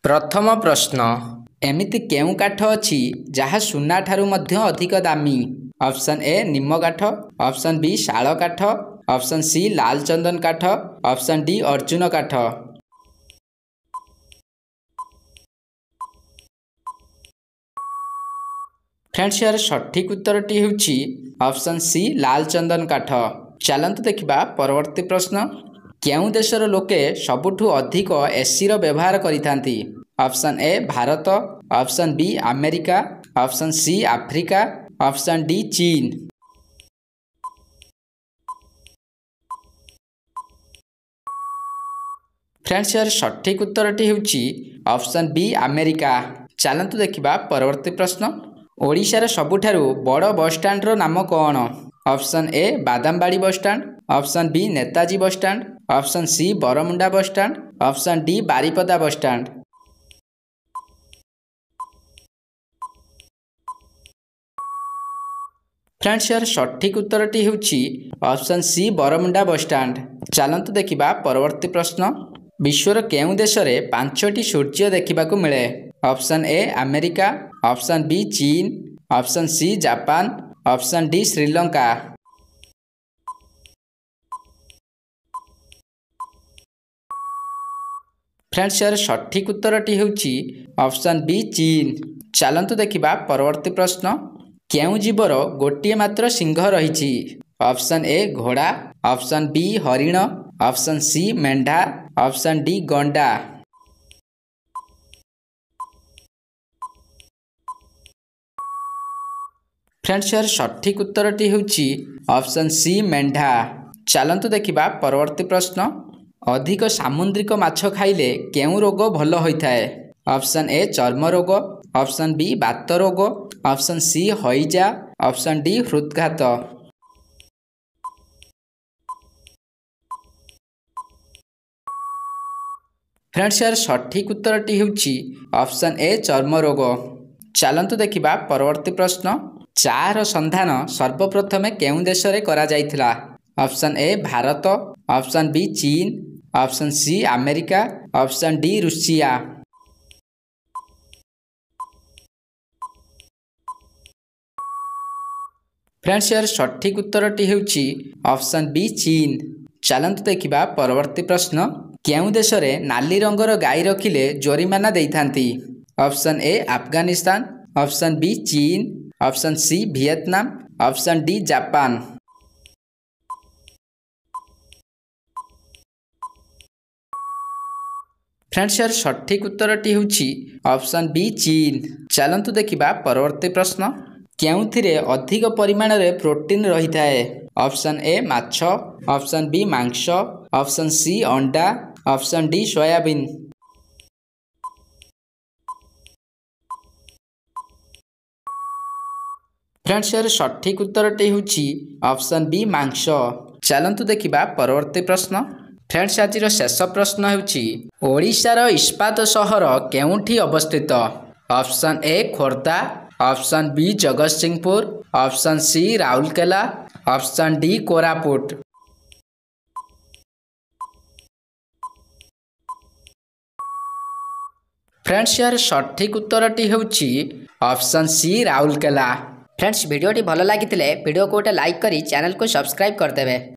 प्रथम प्रश्न एमिति केउ काठ अछि जहाँ सुना ठारू मध्य अधिक दामी। ऑप्शन ए निम्म काठ, ऑप्शन बी शाल काठ, ऑप्शन सी लाल चंदन काठ, ऑप्शन डी अर्जुन काठ। फ्रेंड्स यार सठिक उत्तरटी होछि ऑप्शन सी लाल चंदन काठ। चलंतु देखिबा परवर्ती प्रश्न केउ देशर लोके सबुठु अधिक एसी रो व्यवहार करिथांती। Option A Bharat, option B America, option C Africa, option D चीन। फ्रेंड्स यार सठिक उत्तरटी होछि ऑप्शन बी अमेरिका। चलंतु देखिबा परवर्ती प्रश्न ओडिशार सबुठारु बड़ बस स्टैंड रो नाम कौन। ऑप्शन ए बादामबाड़ी बस stand, option B Netaji bus stand, option C Baramunda bus stand, option D Baripada bus stand. Friends यार सठिक उत्तरटी होछि option C Baramunda bus stand. चलंतु देखिबा परवर्ती प्रश्न विश्वर केउ देश रे पांचटी सूर्य देखिबाकू मिले। Option A America, option B चीन, option C Japan, option D Sri Lanka. Friends यार सठिक उत्तरटी होछि ऑप्शन बी चीन। चलंतु देखिबा परवर्ती प्रश्न केउ जीवर गोटिए मात्र सिंह रहिछि। ऑप्शन ए घोड़ा, ऑप्शन बी हरिण, ऑप्शन सी मेंढा, ऑप्शन डी गंडा। फ्रेंड्स यार सठिक उत्तरटी होछि ऑप्शन सी मेंढा। चलंतु देखिबा परवर्ती प्रश्न अधिक सामुद्रिक माछ खाइले केउ रोग भल होइथाय। ऑप्शन ए चर्म रोग, ऑप्शन बी बात रोग, ऑप्शन सी हईजा, ऑप्शन डी हृदघात। फ्रेंड्स यार सठिक उत्तरटी होछि ऑप्शन ए चर्म रोग। चलंतु देखिबा परवर्ती प्रश्न चार संधान सर्वप्रथमे केउ देश रे करा जायथिला। Option A Bharat, option B चीन, option C America, option D रूसिया। फ्रेंड्स यार सठिक उत्तरटी होछि ऑप्शन बी चीन। चलंतु देखिबा परवर्ती प्रश्न केउ देश रे नाली रंगर गाई रखिले जोरिमाना देइथांती। Option A Afghanistan, option B चीन, option C Vietnam, option D Japan. Friends यार सठिक उत्तरटी होछि ऑप्शन बी चीन। चलंतु देखिबा परवर्ती प्रश्न केउथिरे अधिक परिमाण रे प्रोटीन रहिथाय। ऑप्शन ए माछ, ऑप्शन बी मांस, ऑप्शन सी अंडा, ऑप्शन डी सोयाबीन। फ्रेंड्स यार सठिक उत्तरटी होछि ऑप्शन बी मांस। चलंतु देखिबा परवर्ती प्रश्न फ्रेंड्स आज शेष प्रश्न होछि ओडिशार इस्पात सहर केउठी अवस्थित। Option A Khordha, option B Jagatsinghpur, option C Rourkela, option D Koraput. Friends यार सठिक उत्तरटी होछि ऑप्शन सी राउरकेला। फ्रेंड्स वीडियोटी भल लगी वीडियो को गोटे लाइक करी चैनल को सब्सक्राइब करदेवे।